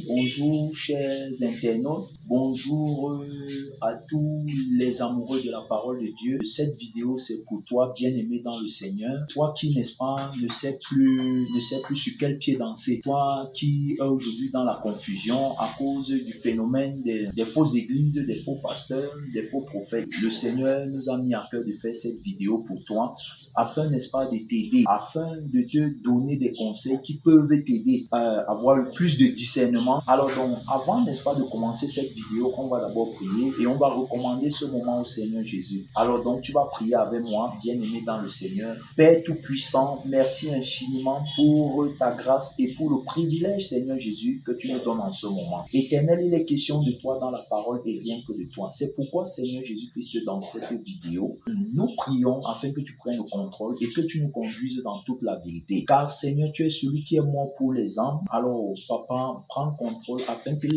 Bonjour chers internautes, bonjour à tous les amoureux de la parole de Dieu. Cette vidéo c'est pour toi bien-aimé dans le Seigneur, toi qui n'est-ce pas ne sais plus sur quel pied danser, toi qui est aujourd'hui dans la confusion à cause du phénomène des fausses églises, des faux pasteurs, des faux prophètes. Le Seigneur nous a mis à cœur de faire cette vidéo pour toi afin, n'est-ce pas, de t'aider, afin de te donner des conseils qui peuvent t'aider à avoir plus de discernement. Alors donc, avant, n'est-ce pas, de commencer cette vidéo, on va d'abord prier et on va recommander ce moment au Seigneur Jésus. Alors donc, tu vas prier avec moi, bien-aimé dans le Seigneur. Père Tout-Puissant, merci infiniment pour ta grâce et pour le privilège, Seigneur Jésus, que tu nous donnes en ce moment. Éternel, il est question de toi dans la parole et rien que de toi. C'est pourquoi, Seigneur Jésus-Christ, dans cette vidéo, nous prions afin que tu prennes le contrôle et que tu nous conduises dans toute la vérité. Car Seigneur, tu es celui qui est mort pour les âmes. Alors, Papa, prends le contrôle afin que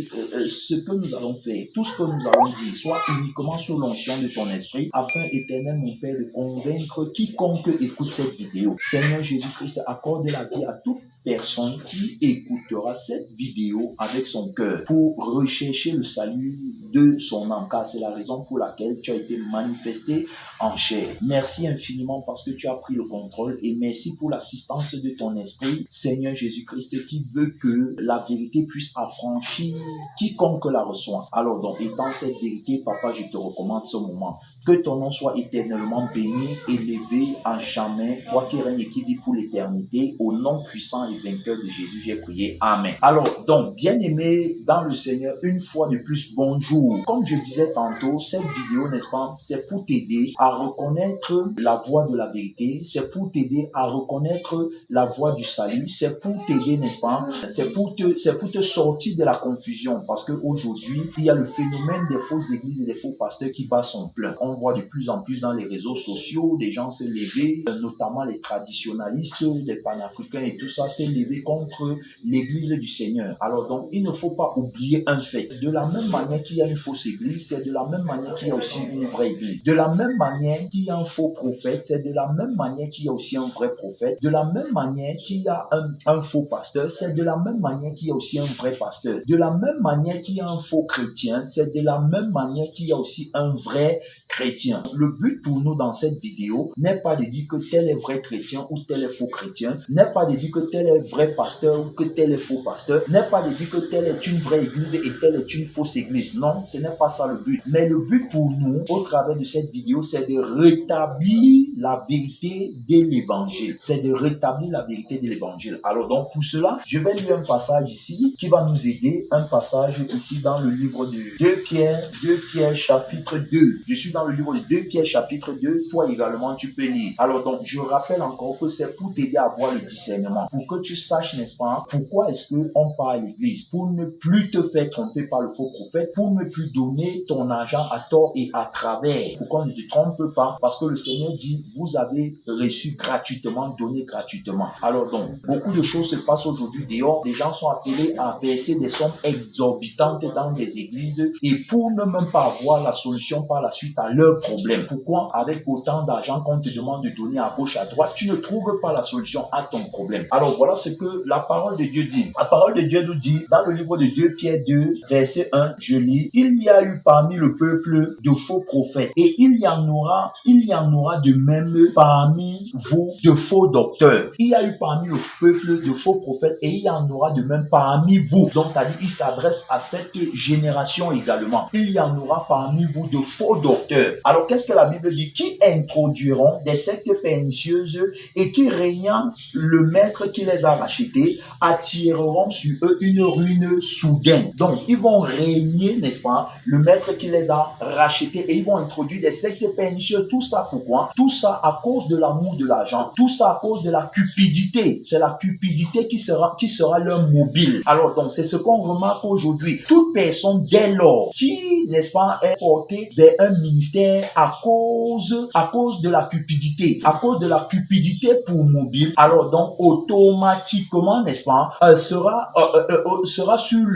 ce que nous allons faire, tout ce que nous allons dire, soit uniquement sous l'onction de ton esprit, afin, éternel mon Père, de convaincre quiconque écoute cette vidéo. Seigneur Jésus-Christ, accorde la vie à toute personne qui écoutera cette vidéo avec son cœur pour rechercher le salut de son âme, car c'est la raison pour laquelle tu as été manifesté en chair. Merci infiniment parce que tu as pris le contrôle et merci pour l'assistance de ton esprit, Seigneur Jésus-Christ, qui veut que la vérité puisse affranchir quiconque la reçoit. Alors donc, étant cette vérité, Papa, je te recommande ce moment. Que ton nom soit éternellement béni, élevé à jamais, toi qui règnes et qui vis pour l'éternité, au nom puissant et vainqueur de Jésus, j'ai prié. Amen. Alors, donc, bien-aimé dans le Seigneur, une fois de plus, bonjour. Comme je disais tantôt, cette vidéo, n'est-ce pas, c'est pour t'aider à reconnaître la voie de la vérité, c'est pour t'aider à reconnaître la voie du salut, c'est pour t'aider, n'est-ce pas, c'est pour te sortir de la confusion, parce qu'aujourd'hui, il y a le phénomène des fausses églises et des faux pasteurs qui bat son plein. On voit de plus en plus dans les réseaux sociaux des gens se lever, notamment les traditionalistes, les panafricains et tout ça, se lever contre l'église du Seigneur. Alors donc, il ne faut pas oublier un fait. De la même manière qu'il y a une fausse église, c'est de la même manière qu'il y a aussi une vraie église. De la même manière qu'il y a un faux prophète, c'est de la même manière qu'il y a aussi un vrai prophète. De la même manière qu'il y a un faux pasteur, c'est de la même manière qu'il y a aussi un vrai pasteur. De la même manière qu'il y a un faux chrétien, c'est de la même manière qu'il y a aussi un vrai chrétien. Le but pour nous dans cette vidéo n'est pas de dire que tel est vrai chrétien ou tel est faux chrétien, n'est pas de dire que tel est vrai pasteur ou que tel est faux pasteur, n'est pas de dire que tel est une vraie église et tel est une fausse église. Non, ce n'est pas ça le but. Mais le but pour nous, au travers de cette vidéo, c'est de rétablir la vérité de l'évangile. C'est de rétablir la vérité de l'évangile. Alors donc pour cela, je vais lire un passage ici qui va nous aider, un passage ici dans le livre de 2 Pierre chapitre 2. Je suis dans le livre de 2 Pierre chapitre 2, toi également tu peux lire. Alors donc je rappelle encore que c'est pour t'aider à avoir le discernement, pour que tu saches, n'est-ce pas, pourquoi est-ce qu'on part à l'église, pour ne plus te faire tromper par le faux prophète, pour ne plus donner ton argent à tort et à travers, pour qu'on ne te trompe pas, parce que le Seigneur dit, vous avez reçu gratuitement, donné gratuitement. Alors donc, beaucoup de choses se passent aujourd'hui dehors, des gens sont appelés à verser des sommes exorbitantes dans des églises et pour ne même pas avoir la solution par la suite à leurs problèmes. Pourquoi avec autant d'argent qu'on te demande de donner à gauche, à droite, tu ne trouves pas la solution à ton problème? Alors voilà ce que la parole de Dieu dit. La parole de Dieu nous dit dans le livre de 2 Pierre 2, verset 1, je lis, il y a eu parmi le peuple de faux prophètes et il y en aura de même parmi vous de faux docteurs. Il y a eu parmi le peuple de faux prophètes et il y en aura de même parmi vous. Donc, c'est-à-dire, il s'adresse à cette génération également. Il y en aura parmi vous de faux docteurs. Alors, qu'est-ce que la Bible dit? Qui introduiront des sectes pernicieuses et qui, régnant le maître qui les a rachetés, attireront sur eux une ruine soudaine. Donc, ils vont régner, n'est-ce pas, le maître qui les a rachetés et ils vont introduire des sectes pernicieuses. Tout ça, pourquoi? Tout ça à cause de l'amour de l'argent. Tout ça à cause de la cupidité. C'est la cupidité qui sera leur mobile. Alors, donc, c'est ce qu'on remarque aujourd'hui. Toute personne, dès lors, qui, n'est-ce pas, est portée vers un ministère à cause de la cupidité. À cause de la cupidité pour mobile, alors donc, automatiquement, automatiquement, n'est-ce pas, sera sous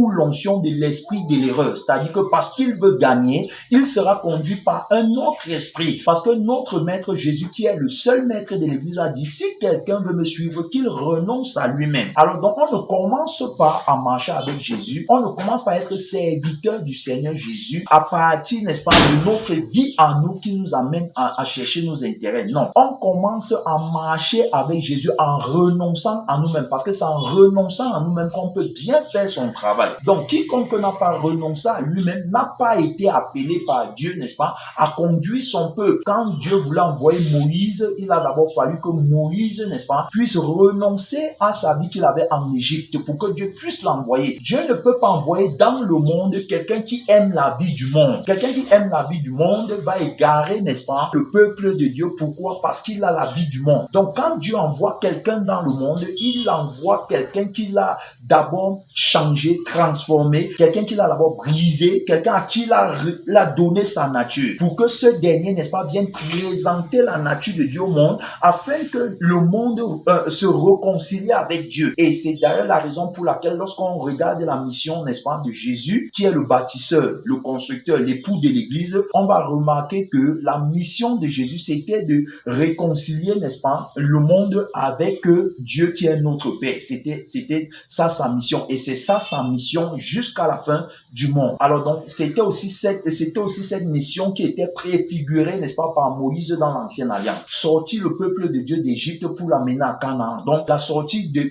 l'onction de l'esprit de l'erreur. C'est-à-dire que parce qu'il veut gagner, il sera conduit par un autre esprit. Parce que notre maître Jésus, qui est le seul maître de l'église, a dit, si quelqu'un veut me suivre, qu'il renonce à lui-même. Alors donc, on ne commence pas à marcher avec Jésus, on ne commence pas à être serviteur du Seigneur Jésus à partir, n'est-ce pas, de notre vie en nous qui nous amène à chercher nos intérêts. Non, on commence à marcher avec Jésus en renonçant à nous-mêmes, parce que c'est en renonçant à nous-mêmes qu'on peut bien faire son travail. Donc, quiconque n'a pas renoncé à lui-même n'a pas été appelé par Dieu, n'est-ce pas, à conduire son peuple. Quand Dieu voulait envoyer Moïse, il a d'abord fallu que Moïse, n'est-ce pas, puisse renoncer à sa vie qu'il avait en Égypte pour que Dieu puisse l'envoyer. Dieu ne peut pas envoyer dans le monde quelqu'un qui aime la vie du monde. Quelqu'un qui aime la vie du monde va égarer, n'est-ce pas, le peuple de Dieu. Pourquoi? Parce qu'il a la vie du monde. Donc, quand Dieu envoie quelqu'un dans le monde, il envoie quelqu'un qui l'a d'abord changé, transformé, quelqu'un qui l'a d'abord brisé, quelqu'un à qui il a donné sa nature, pour que ce dernier, n'est-ce pas, vienne présenter la nature de Dieu au monde, afin que le monde se réconcilie avec Dieu. Et c'est d'ailleurs la raison pour laquelle, lorsqu'on regarde la mission, n'est-ce pas, de Jésus, qui est le bâtisseur, le constructeur, l'époux de l'église, on va remarquer que la mission de Jésus, c'était de réconcilier, n'est-ce pas, le monde avec Dieu qui est notre Père. C'était ça sa mission, et c'est ça sa mission jusqu'à la fin du monde. Alors donc, c'était aussi cette mission qui était préfigurée, n'est-ce pas, par Moïse dans l'ancienne alliance. Sortir le peuple de Dieu d'Égypte pour l'amener à Canaan. Donc, la sortie de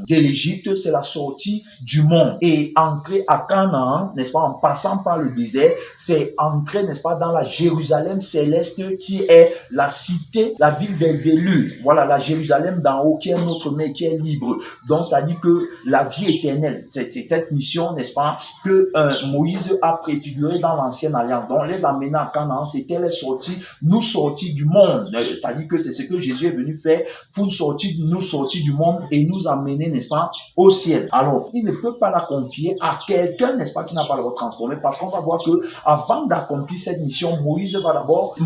l'Égypte, c'est la sortie du monde. Et entrer à Canaan, n'est-ce pas, en passant par le désert, c'est entrer, n'est-ce pas, dans la Jérusalem céleste qui est la cité, la ville des élus. Voilà, la Jérusalem d'en haut qui est notre mère, qui est libre. Donc, c'est-à-dire que la vie éternelle, c'est cette mission, n'est-ce pas, que Moïse a préfiguré dans l'ancienne alliance. Donc, les amener à Canaan, c'était les sortir, nous sortir du monde. C'est-à-dire que c'est ce que Jésus est venu faire pour nous sortir du monde et nous amener, n'est-ce pas, au ciel. Alors, il ne peut pas la confier à quelqu'un, n'est-ce pas, qui n'a pas le transformé, parce qu'on va voir que avant d'accomplir cette mission, Moïse va d'abord,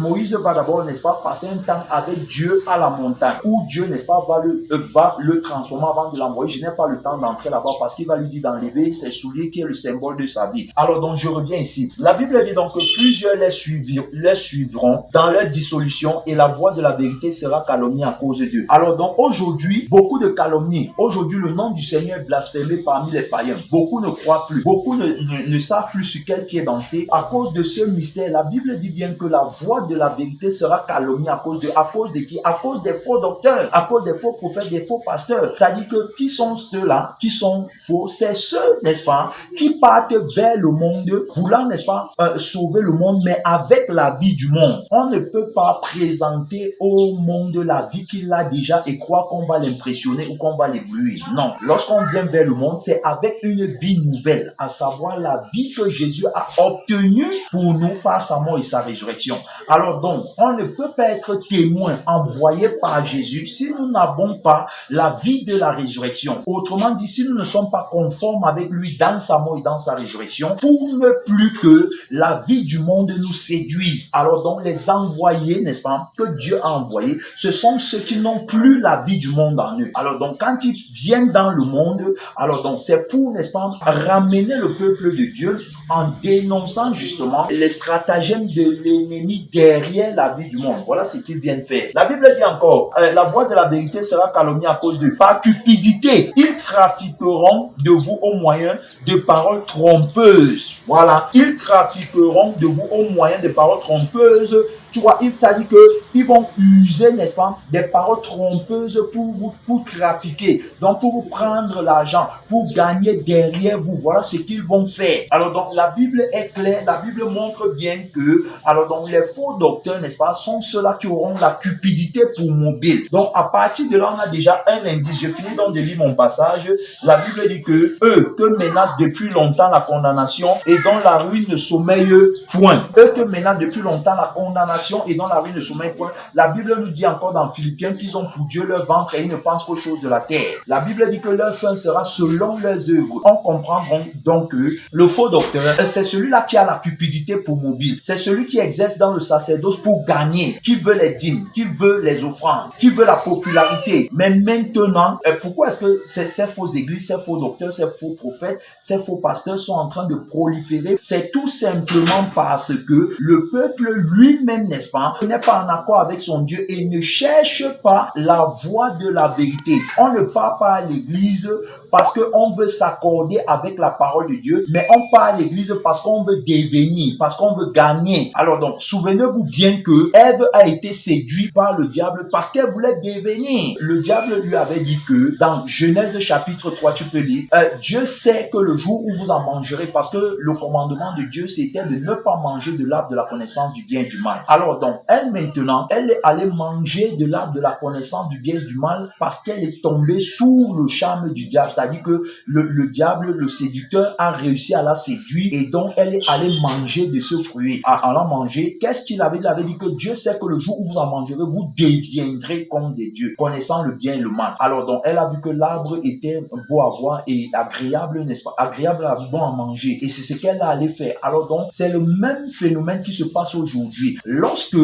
n'est-ce pas, passer un temps avec Dieu à la montagne, où Dieu, n'est-ce pas, va le transformer avant de l'envoyer. Je n'ai pas le temps d'entrer là-bas parce qu'il va lui dire d'enlever ses souliers qui est le symbole de sa vie. Alors donc, je reviens ici. La Bible dit donc que plusieurs les suivront dans leur dissolution et la voix de la vérité sera calomniée à cause d'eux. Alors donc, aujourd'hui, beaucoup de calomnies. Aujourd'hui, le nom du Seigneur est blasphémé parmi les païens. Beaucoup ne croient plus. Beaucoup ne savent plus sur quel pied danser. À cause de ce mystère, la Bible dit bien que la voix de la vérité sera calomniée à cause de qui? À cause des faux docteurs, à cause des faux prophètes, des faux pasteurs. C'est-à-dire que qui sont ceux-là qui sont faux? C'est ceux, n'est-ce pas, qui partent vers le monde, voulant, n'est-ce pas, sauver le monde, mais avec la vie du monde. On ne peut pas présenter au monde la vie qu'il a déjà et croire qu'on va l'impressionner ou qu'on va l'éblouir. Non. Lorsqu'on vient vers le monde, c'est avec une vie nouvelle, à savoir la vie que Jésus a obtenue pour nous par sa mort et sa résurrection. Alors donc, on ne peut pas être témoin envoyé par Jésus si nous n'avons pas la vie de la résurrection. Autrement dit, si nous ne sommes pas conformes avec lui dans sa mort et dans sa résurrection, pour ne plus que la vie du monde nous séduise. Alors donc, les envoyés, n'est-ce pas, que Dieu a envoyés, ce sont ceux qui n'ont plus la vie du monde en eux. Alors donc, quand ils viennent dans le monde, alors donc, c'est pour, n'est-ce pas, ramener le peuple de Dieu en dénonçant justement les stratagèmes de l'ennemi derrière la vie du monde. Voilà ce qu'ils viennent faire. La Bible dit encore, la voix de la vérité sera calomniée à cause de par cupidité. Ils trafiqueront de vous au moyen de paroles trompeuses. Voilà. Ils trafiqueront de vous au moyen de paroles trompeuses. Tu vois, ça dit que ils vont user, n'est-ce pas, des paroles trompeuses pour trafiquer. Donc, pour vous prendre l'argent, pour gagner derrière vous. Voilà ce qu'ils vont faire. Alors, donc, la Bible est claire. La Bible montre bien que, alors, donc, les faux docteurs, n'est-ce pas, sont ceux-là qui auront la cupidité pour mobile. Donc, à partir de là, on a déjà un indice. Je finis donc de lire mon passage. La Bible dit que eux que menace depuis longtemps la condamnation et dont la ruine ne sommeille point. Eux que menace depuis longtemps la condamnation et dont la ruine ne sommeille point. La Bible nous dit encore dans Philippiens qu'ils ont pour Dieu leur ventre et ils ne pensent qu'aux choses de la terre. La Bible dit que leur fin sera selon leurs œuvres. On comprend donc que le faux docteur, c'est celui-là qui a la cupidité pour mobile. C'est celui qui exerce dans le sacerdoce pour gagner, qui veut les dîmes, qui veut les offrandes, qui veut la popularité, mais maintenant, pourquoi est-ce que ces fausses églises, ces faux docteurs, ces faux prophètes, ces faux pasteurs sont en train de proliférer? C'est tout simplement parce que le peuple lui-même, n'est-ce pas, n'est pas en accord avec son Dieu et ne cherche pas la voie de la vérité. On ne part pas à l'église parce qu'on veut s'accorder avec la parole de Dieu, mais on part à l'église parce qu'on veut devenir, parce qu'on veut gagner. Alors donc, souvenez-vous bien que Ève a été séduite par le diable parce qu'elle voulait devenir. Le diable lui avait dit que dans Genèse chapitre 3, tu peux lire, Dieu sait que le jour où vous en mangerez, parce que le commandement de Dieu c'était de ne pas manger de l'arbre de la connaissance du bien et du mal. Alors donc, elle maintenant, elle est allée manger de l'arbre de la connaissance du bien et du mal parce qu'elle est tombée sous le charme du diable. C'est-à-dire que le diable, le séducteur, a réussi à la séduire et donc elle est allée manger de ce fruit. En allant manger, qu'est-ce qu'il avait dit? Il avait dit que Dieu sait que le jour où vous en mangerez, vous deviendrez comme des dieux, connaissant le bien et le mal. Alors donc, elle a vu que l'arbre était beau à voir et agréable, n'est-ce pas? Agréable, bon à manger. Et c'est ce qu'elle allait faire. Alors donc, c'est le même phénomène qui se passe aujourd'hui. Lorsque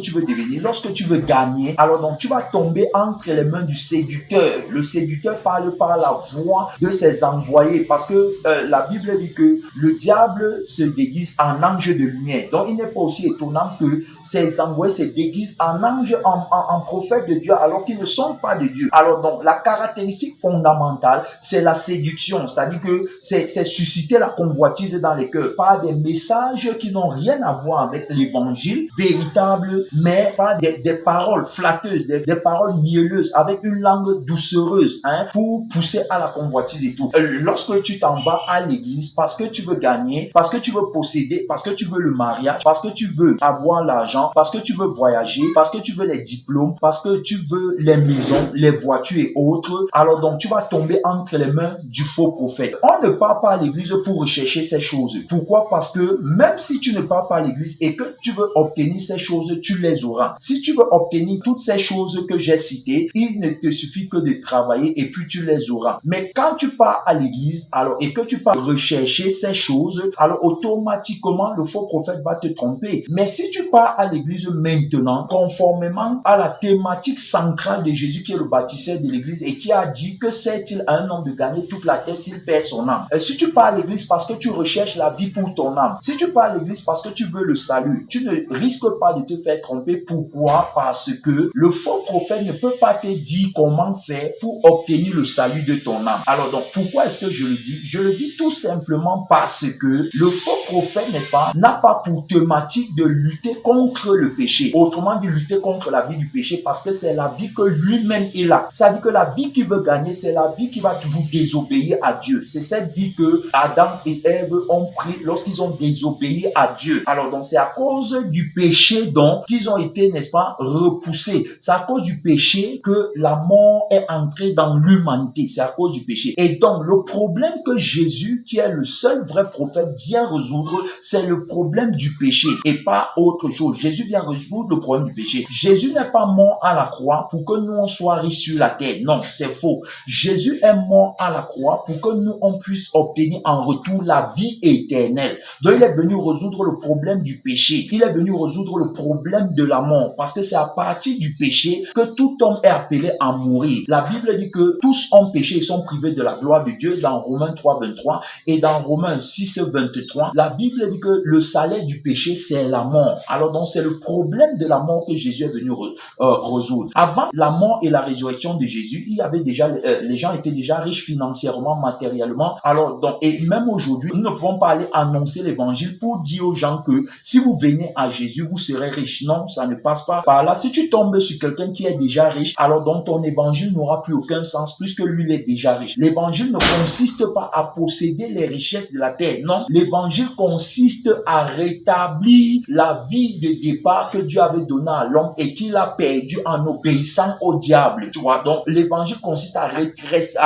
tu veux devenir, lorsque tu veux gagner, alors donc tu vas tomber entre les mains du séducteur. Le séducteur parle par la voix de ses envoyés parce que la Bible dit que le diable se déguise en ange de lumière. Donc il n'est pas aussi étonnant que ses envoyés se déguisent en ange, en prophète de Dieu alors qu'ils ne sont pas de Dieu. Alors donc la caractéristique fondamentale, c'est la séduction, c'est-à-dire que c'est susciter la convoitise dans les cœurs par des messages qui n'ont rien à voir avec l'évangile véritable, mais par des paroles flatteuses, des paroles mielleuses, avec une langue doucereuse, pour pousser à la convoitise et tout. Lorsque tu t'en vas à l'église parce que tu veux gagner, parce que tu veux posséder, parce que tu veux le mariage, parce que tu veux avoir l'argent, parce que tu veux voyager, parce que tu veux les diplômes, parce que tu veux les maisons, les voitures et autres, alors donc tu vas tomber entre les mains du faux prophète. On ne part pas à l'église pour rechercher ces choses. Pourquoi? Parce que même si tu ne pars pas à l'église et que tu veux obtenir ces choses, tu les auras. Si tu veux obtenir toutes ces choses que j'ai citées, il ne te suffit que de travailler et puis tu les auras. Mais quand tu pars à l'église, alors, et que tu pars rechercher ces choses, alors automatiquement le faux prophète va te tromper. Mais si tu pars à l'église maintenant, conformément à la thématique centrale de Jésus qui est le bâtisseur de l'église et qui a dit que sert-il à un homme de gagner toute la terre s'il perd son âme? Si tu pars à l'église parce que tu recherches la vie pour ton âme, si tu pars à l'église parce que tu veux le salut, tu ne risques pas de te faire tromper. Pourquoi? Parce que le faux prophète ne peut pas te dire comment faire pour obtenir le salut de ton âme. Alors donc, pourquoi est-ce que je le dis? Je le dis tout simplement parce que le faux prophète, n'est-ce pas, n'a pas pour thématique de lutter contre le péché. Autrement dit, lutter contre la vie du péché parce que c'est la vie que lui-même il a. C'est-à-dire que la vie qu'il veut gagner, c'est la vie qui va toujours désobéir à Dieu. C'est cette vie que Adam et Ève ont pris lorsqu'ils ont désobéi à Dieu. Alors donc, c'est à cause du péché donc qu'ils ont été, n'est-ce pas, repoussés. C'est à cause du péché que la mort est entrée dans l'humanité. C'est à cause du péché. Et donc, le problème que Jésus, qui est le seul vrai prophète, vient résoudre, c'est le problème du péché et pas autre chose. Jésus vient résoudre le problème du péché. Jésus n'est pas mort à la croix pour que nous on soit riches sur la terre. Non, c'est faux. Jésus est mort à la croix pour que nous on puisse obtenir en retour la vie éternelle. Donc, il est venu résoudre le problème du péché. Il est venu résoudre le problème de la mort parce que c'est à partir du péché que tout homme est appelé à mourir. La Bible dit que tous ont péché et sont privés de la gloire de Dieu dans Romains 3, 23 et dans Romains 6, 23. La Bible dit que le salaire du péché, c'est la mort. Alors donc, c'est le problème de la mort que Jésus est venu résoudre. Avant la mort et la résurrection de Jésus, il y avait déjà, les gens étaient déjà riches financièrement, matériellement. Alors donc, et même aujourd'hui, nous ne pouvons pas aller annoncer l'évangile pour dire aux gens que si vous venez à Jésus, vous serez riche. Non, ça ne passe pas par là. Si tu tombes sur quelqu'un qui est déjà riche, alors donc ton évangile n'aura plus aucun sens puisque lui, il est déjà riche. L'évangile ne consiste pas à posséder les richesses de la terre. Non, l'évangile consiste à rétablir la vie de départ que Dieu avait donnée à l'homme et qu'il a perdu en obéissant au diable. Tu vois, donc l'évangile consiste à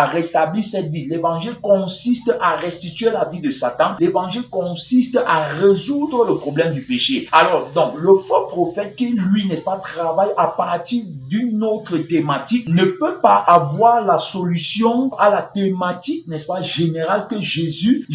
rétablir cette vie. L'évangile consiste à restituer la vie de Satan. L'évangile consiste à résoudre le problème du péché. Alors donc, le faux prophète qui lui, n'est-ce pas, travaille à partir d'une autre thématique ne peut pas avoir la solution à la thématique, n'est-ce pas, générale que Jésus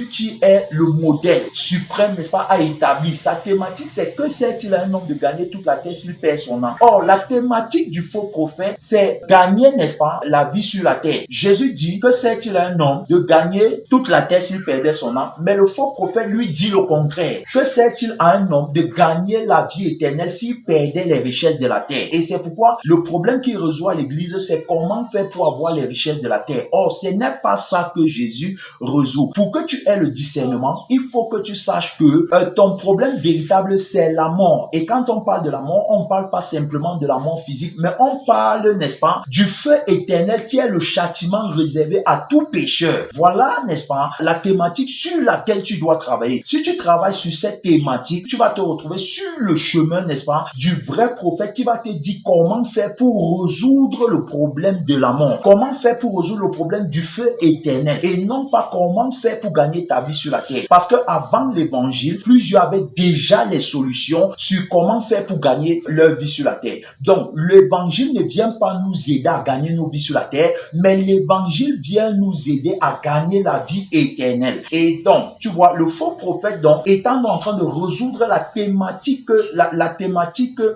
qui est le modèle suprême, n'est-ce pas, a établi. Sa thématique, c'est que sert-il à un homme de gagner toute la terre s'il perd son âme? Or, la thématique du faux prophète, c'est gagner, n'est-ce pas, la vie sur la terre. Jésus dit que c'est-il un homme de gagner toute la terre s'il perdait son âme, mais le faux prophète lui dit le contraire. Que c'est-il à un homme de gagner la vie éternelle s'il perdait les richesses de la terre? Et c'est pourquoi le problème qui résout à l'église, c'est comment faire pour avoir les richesses de la terre. Or, ce n'est pas ça que Jésus résout. Pour que tu aies le discernement, il faut que tu saches que ton problème véritable, c'est la mort. Et quand on parle de la mort, on ne parle pas simplement de la mort physique, mais on parle, n'est-ce pas, du feu éternel qui est le châtiment réservé à tout pécheur. Voilà, n'est-ce pas, la thématique sur laquelle tu dois travailler. Si tu travailles sur cette thématique, tu vas te retrouver sur le chemin, n'est-ce pas, du vrai prophète qui va te dire comment faire pour résoudre le problème de la mort. Comment faire pour résoudre le problème du feu éternel. Et non pas comment faire pour gagner ta vie sur la terre. Parce que avant l'évangile, plusieurs avaient déjà les solutions sur comment faire pour gagner leur vie sur la terre. Donc, l'évangile ne vient pas nous aider à gagner nos vies sur la terre, mais l'évangile vient nous aider à gagner la vie éternelle. Et donc, tu vois, le faux prophète, donc, étant en train de résoudre la thématique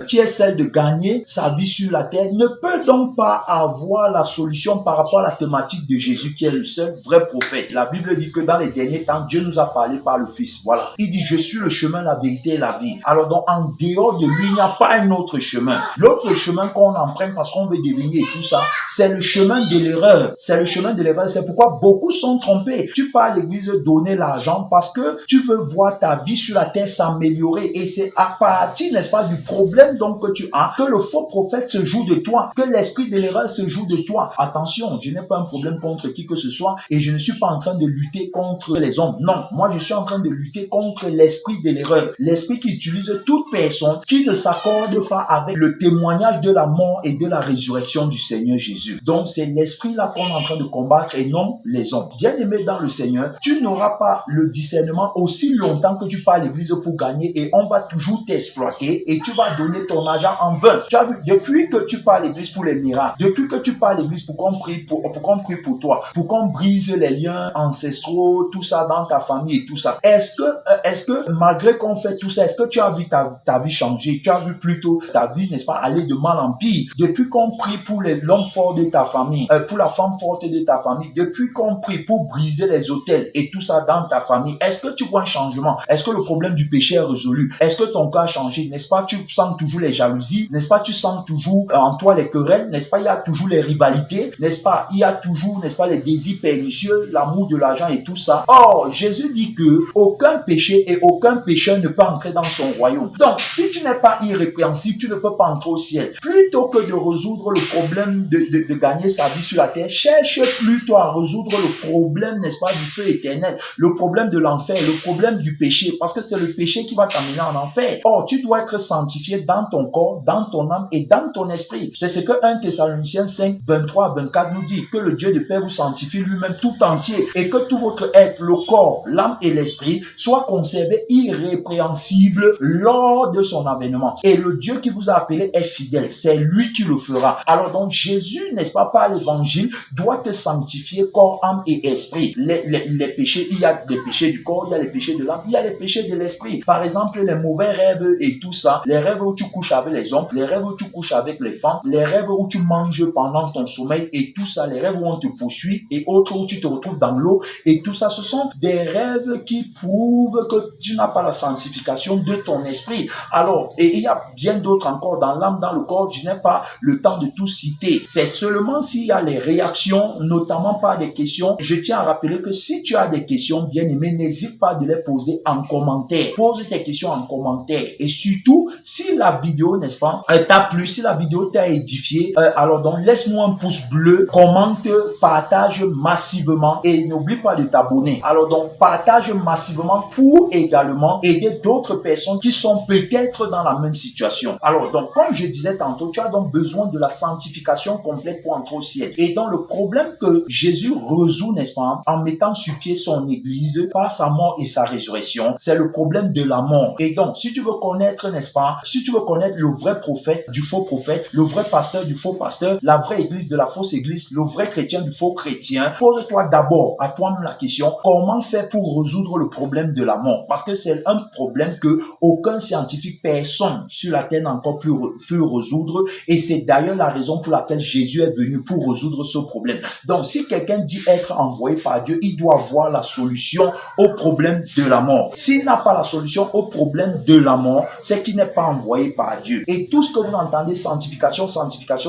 qui est celle de gagner sa vie sur la terre, ne peut donc pas avoir la solution par rapport à la thématique de Jésus qui est le seul vrai prophète. La Bible dit que dans les derniers temps, Dieu nous a parlé par le Fils. Voilà. Il dit, je suis le chemin, la vérité et la vie. Alors donc, en dehors de lui, il n'y a pas un autre chemin. L'autre chemin qu'on emprunte parce qu'on veut deviner et tout ça, c'est le chemin de l'erreur. C'est le chemin de l'erreur. C'est pourquoi beaucoup sont trompés. Tu pars à l'église donner l'argent parce que tu veux voir ta vie sur la terre s'améliorer. Et c'est à partir, n'est-ce pas, du problème donc que tu as, que le faux prophète se joue de toi, que l'esprit de l'erreur se joue de toi. Attention, je n'ai pas un problème contre qui que ce soit et je ne suis pas en train de lutter contre les hommes. Non, moi je suis en train de lutter contre l'esprit de l'erreur. L'esprit qui utilise toute personne qui ne s'accorde pas avec le témoignage de la mort et de la résurrection du Seigneur Jésus. Donc c'est l'esprit-là qu'on est en train de combattre et non les hommes. Bien-aimé dans le Seigneur, tu n'auras pas le discernement aussi longtemps que tu pars à l'église pour gagner et on va toujours t'exploiter et tu vas donner ton argent en vain. Tu as vu, depuis que tu pars à l'église pour les miracles, depuis que tu pars à l'église pour qu'on prie pour toi, pour qu'on brise les liens ancestraux, tout ça dans ta famille et tout ça. Est-ce que malgré qu'on fait tout ça, est-ce que tu as vu ta vie changer? Tu as vu plutôt ta vie, n'est-ce pas, aller de mal en pire? Depuis qu'on prie pour l'homme fort de ta famille, pour la femme forte de ta famille, depuis qu'on prie pour briser les autels et tout ça dans ta famille, est-ce que tu vois un changement? Est-ce que le problème du péché est résolu? Est-ce que ton cœur a changé? N'est-ce pas, tu sens toujours les jalousies? N'est-ce pas, tu sens toujours en toi les querelles? N'est-ce pas, il y a toujours les rivalités? N'est-ce pas, il y a toujours, n'est-ce pas, les désirs pernicieux, l'amour de l'argent et tout ça? Or, Jésus dit que aucun péché et aucun pécheur ne peut entrer dans son royaume. Donc, si tu n'es pas irrépréhensible, tu ne peux pas entrer au ciel. Plutôt que de résoudre le problème de gagner sa vie sur la terre, cherche plutôt à résoudre le problème, n'est-ce pas, du feu éternel, le problème de l'enfer, le problème du péché, parce que c'est le péché qui va t'amener en enfer. Or, tu dois être sanctifié dans ton corps, dans ton âme et dans ton esprit. C'est ce que 1 Thessaloniciens 5, 23 à 24 nous dit, que le Dieu de paix vous sanctifie lui-même tout entier et que tout votre être, le corps, l'âme et l'esprit soient conservés irrépréhensibles lors de son avènement. Et le Dieu qui vous a appelé est fidèle. C'est lui qui le fera. Alors donc, Jésus, n'est-ce pas, par l'évangile, doit te sanctifier corps, âme et esprit. Les péchés, il y a des péchés du corps, il y a les péchés de l'âme, il y a les péchés de l'esprit. Par exemple, les mauvais rêves et tout ça, les rêves où tu couches avec les hommes, les rêves où tu couches avec les femmes, les rêves où tu manges pendant ton sommeil et tout ça, les rêves où on te poursuit et autres où tu te retrouves dans l'eau et tout ça, ce sont des rêves qui prouvent que tu n'as pas la sanctification de ton esprit. Alors, et il y a bien d'autres encore dans l'âme, dans le corps, je n'ai pas le temps de tout citer. C'est seulement s'il y a les réactions, notamment par des questions. Je tiens à rappeler que si tu as des questions, bien aimé, n'hésite pas de les poser en commentaire. Pose tes questions en commentaire. Et surtout, si la vidéo, n'est-ce pas, t'a plu, si la vidéo t'a édifié, alors donc laisse-moi un pouce bleu, commente, partage massivement et n'oublie pas de t'abonner. Alors donc partage massivement pour également aider d'autres personnes qui sont peut-être dans la même situation. Alors donc, comme je disais tantôt, tu as donc besoin de la sanctification complète pour entrer au ciel. Et donc le problème que Jésus résout, n'est-ce pas, en mettant sur pied son église par sa mort et sa résurrection, c'est le problème de la mort. Et donc, si tu veux connaître, n'est-ce pas, si tu veux connaître le vrai prophète du faux prophète, le vrai pasteur du faux pasteur, la vraie église de la fausse église, le vrai chrétien du faux chrétien, pose-toi d'abord à toi-même la question, comment faire pour résoudre le problème de la mort? Parce que c'est un problème que aucun scientifique, personne sur la terre n'a encore pu résoudre. Et c'est d'ailleurs d'ailleurs la raison pour laquelle Jésus est venu pour résoudre ce problème. Donc, si quelqu'un dit être envoyé par Dieu, il doit avoir la solution au problème de la mort. S'il n'a pas la solution au problème de la mort, c'est qu'il n'est pas envoyé par Dieu. Et tout ce que vous entendez, sanctification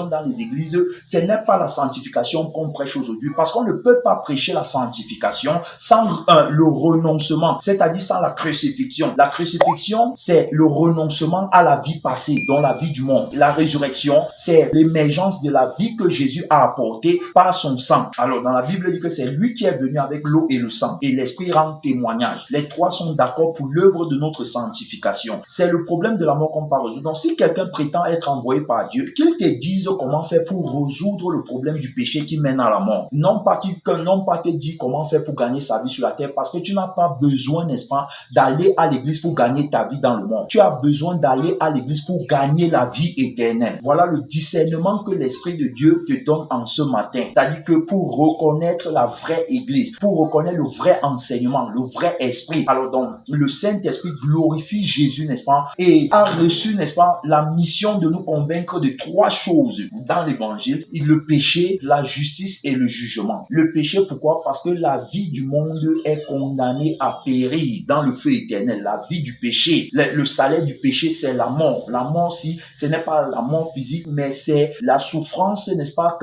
dans les églises, ce n'est pas la sanctification qu'on prêche aujourd'hui, parce qu'on ne peut pas prêcher la sanctification sans le renoncement, c'est-à-dire sans la crucifixion. La crucifixion, c'est le renoncement à la vie passée, dont la vie du monde. La résurrection, c'est l'émergence de la vie que Jésus a apportée par son sang. Alors, dans la Bible, il dit que c'est lui qui est venu avec l'eau et le sang, et l'Esprit rend témoignage. Les trois sont d'accord pour l'œuvre de notre sanctification. C'est le problème de la mort qu'on peut résoudre. Donc, si quelqu'un prétend être envoyé par Dieu, qu'il te dise comment faire pour résoudre le problème du péché qui mène à la mort. Non pas te dire comment faire pour gagner sa vie sur la terre, parce que tu n'as pas besoin, n'est-ce pas, d'aller à l'église pour gagner ta vie dans le monde. Tu as besoin d'aller à l'église pour gagner la vie éternelle. Voilà le discernement que l'Esprit de Dieu te donne en ce matin. C'est-à-dire que pour reconnaître la vraie église, pour reconnaître le vrai enseignement, le vrai esprit, alors donc le Saint-Esprit glorifie Jésus, n'est-ce pas, et a reçu, n'est-ce pas, la mission de nous convaincre de trois choses dans l'évangile: le péché, la justice et le jugement. Le péché, pourquoi? Parce que la vie du monde est condamnée à périr dans le feu éternel. La vie du péché, le salaire du péché, c'est la mort. La mort, si ce n'est pas la mort physique, mais c'est la souffrance, n'est-ce pas,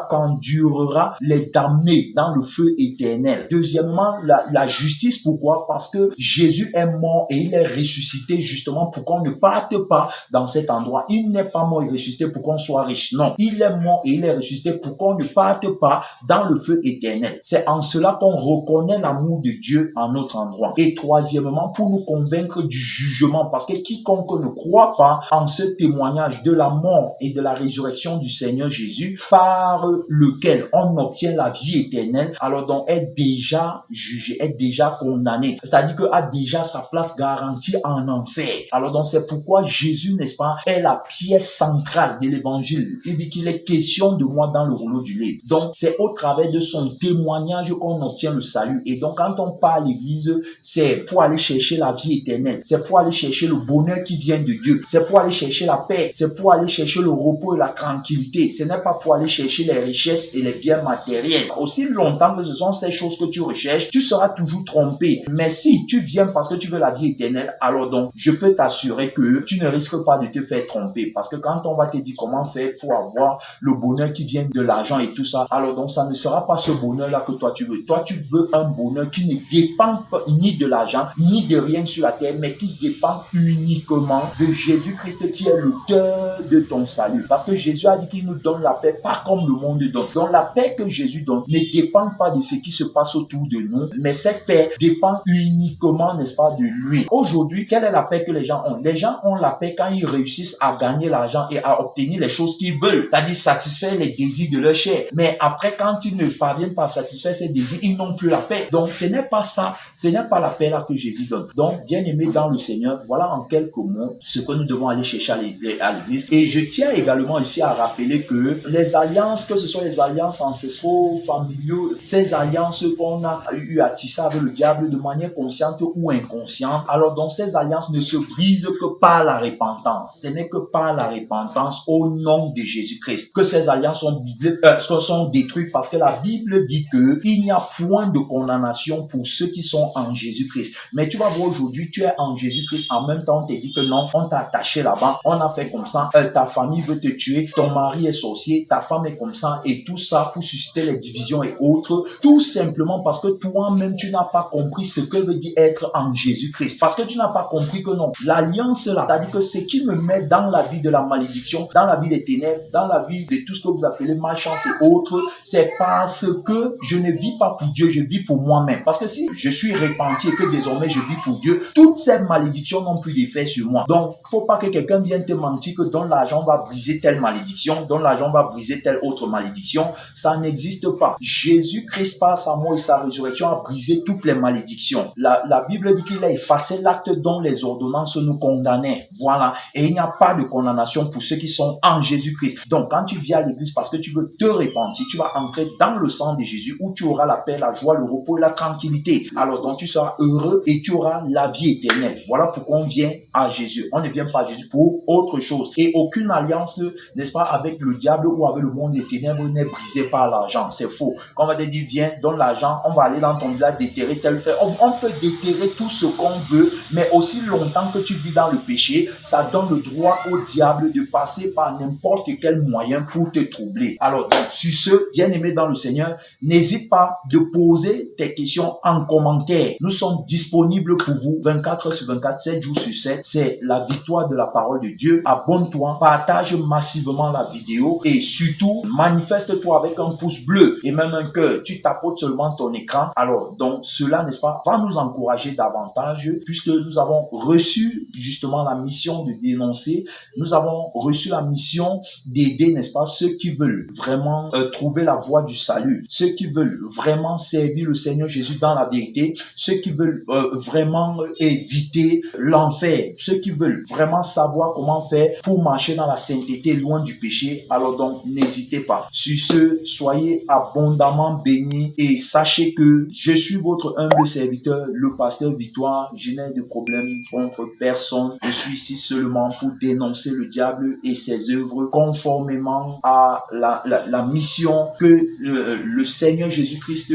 qu'endurera les damnés dans le feu éternel. Deuxièmement, la justice, pourquoi? Parce que Jésus est mort et il est ressuscité justement pour qu'on ne parte pas dans cet endroit. Il n'est pas mort et ressuscité pour qu'on soit riche. Non, il est mort et il est ressuscité pour qu'on ne parte pas dans le feu éternel. C'est en cela qu'on reconnaît l'amour de Dieu en notre endroit. Et troisièmement, pour nous convaincre du jugement, parce que quiconque ne croit pas en ce témoignage de la mort et de la résurrection du Seigneur Jésus, par lequel on obtient la vie éternelle, alors donc est déjà jugé, est déjà condamné. C'est-à-dire que a déjà sa place garantie en enfer. Alors donc c'est pourquoi Jésus, n'est-ce pas, est la pièce centrale de l'évangile. Il dit qu'il est question de moi dans le rouleau du livre. Donc c'est au travers de son témoignage qu'on obtient le salut. Et donc quand on part à l'église, c'est pour aller chercher la vie éternelle. C'est pour aller chercher le bonheur qui vient de Dieu. C'est pour aller chercher la paix. C'est pour aller chercher le repos et la tranquillité. Ce n'est pas pour aller chercher les richesses et les biens matériels. Aussi longtemps que ce sont ces choses que tu recherches, tu seras toujours trompé. Mais si tu viens parce que tu veux la vie éternelle, alors donc je peux t'assurer que tu ne risques pas de te faire tromper. Parce que quand on va te dire comment faire pour avoir le bonheur qui vient de l'argent et tout ça, alors donc ça ne sera pas ce bonheur-là que toi tu veux. Toi tu veux un bonheur qui ne dépend ni de l'argent, ni de rien sur la terre, mais qui dépend uniquement de Jésus-Christ qui est l'auteur de ton salut. Parce que Jésus a dit qu'il nous donne la paix, pas comme le monde donne. Donc la paix que Jésus donne ne dépend pas de ce qui se passe autour de nous, mais cette paix dépend uniquement, n'est-ce pas, de lui. Aujourd'hui, quelle est la paix que les gens ont? Les gens ont la paix quand ils réussissent à gagner l'argent et à obtenir les choses qu'ils veulent, c'est-à-dire satisfaire les désirs de leur chair. Mais après, quand ils ne parviennent pas à satisfaire ces désirs, ils n'ont plus la paix. Donc ce n'est pas ça, ce n'est pas la paix là que Jésus donne. Donc, bien-aimé dans le Seigneur, voilà en quelques mots ce que nous devons aller chercher à l'église. Et je tiens également ici à rappeler que les alliances, que ce soit les alliances ancestraux, familiaux, ces alliances qu'on a eu à tisser avec le diable de manière consciente ou inconsciente, alors donc ces alliances ne se brisent que par la repentance. Ce n'est que par la repentance au nom de Jésus-Christ que ces alliances sont détruites, parce que la Bible dit qu'il n'y a point de condamnation pour ceux qui sont en Jésus-Christ. Mais tu vas voir aujourd'hui, tu es en Jésus-Christ, en même temps on te dit que non, on t'a attaché là-bas, on a fait comme ça, ta famille veut te tuer, ton mari est sorcier, ta femme est comme ça, et tout ça pour susciter les divisions et autres, tout simplement parce que toi-même tu n'as pas compris ce que veut dire être en Jésus-Christ. Parce que tu n'as pas compris que non, l'alliance là, c'est-à-dire que ce qui me met dans la vie de la malédiction, dans la vie des ténèbres, dans la vie de tout ce que vous appelez malchance et autres, c'est parce que je ne vis pas pour Dieu, je vis pour moi-même. Parce que si je suis repenti et que désormais je vis pour Dieu, toutes ces malédictions n'ont plus d'effet sur moi. Donc, il ne faut pas que quelqu'un vienne te mentir que dans l'argent va briser telle malédiction, dans l'argent va briser telle autre malédiction. Ça n'existe pas. Jésus-Christ, par sa mort et sa résurrection, a brisé toutes les malédictions. La Bible dit qu'il a effacé l'acte dont les ordonnances nous condamnaient. Voilà. Et il n'y a pas de condamnation pour ceux qui sont en Jésus-Christ. Donc, quand tu viens à l'église parce que tu veux te repentir, tu vas entrer dans le sang de Jésus où tu auras la paix, la joie, le repos et la tranquillité. Alors, donc, tu seras heureux et tu auras la vie éternelle. Voilà pourquoi on vient à Jésus. On ne vient pas à Jésus pour autre chose. Et aucune alliance n'est-ce pas, avec le diable ou avec le monde des ténèbres n'est brisé par l'argent. C'est faux. Quand on va te dire, viens, donne l'argent, on va aller dans ton village déterrer tel. On peut déterrer tout ce qu'on veut, mais aussi longtemps que tu vis dans le péché, ça donne le droit au diable de passer par n'importe quel moyen pour te troubler. Alors, donc, sur ce, bien-aimé dans le Seigneur, n'hésite pas de poser tes questions en commentaire. Nous sommes disponibles pour vous 24 heures sur 24, 7 jours sur 7. C'est la victoire de la parole de Dieu. Abonne-toi, partage massivement la vidéo et surtout, manifeste-toi avec un pouce bleu et même un cœur. Tu tapotes seulement ton écran. Alors, donc, cela, n'est-ce pas, va nous encourager davantage puisque nous avons reçu justement la mission de dénoncer. Nous avons reçu la mission d'aider, n'est-ce pas, ceux qui veulent vraiment trouver la voie du salut, ceux qui veulent vraiment servir le Seigneur Jésus dans la vérité, ceux qui veulent vraiment éviter l'enfer, ceux qui veulent vraiment savoir comment faire pour marcher dans la sainteté loin du péché. Alors donc, n'hésitez pas. Sur ce, soyez abondamment bénis et sachez que je suis votre humble serviteur, le pasteur Victoire. Je n'ai de problème contre personne. Je suis ici seulement pour dénoncer le diable et ses œuvres conformément à la mission que le Seigneur Jésus-Christ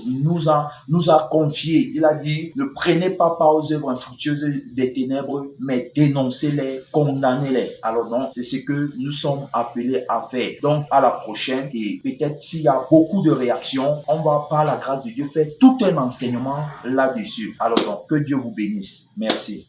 nous a confiée. Il a dit, ne prenez pas part aux œuvres infructueuses des ténèbres, mais dénoncez-les, condamnez-les. Alors donc, c'est ce que nous sommes appelés à faire. Donc, à la prochaine, et peut-être s'il y a beaucoup de réactions, on va, par la grâce de Dieu, faire tout un enseignement là-dessus. Alors donc, que Dieu vous bénisse. Merci.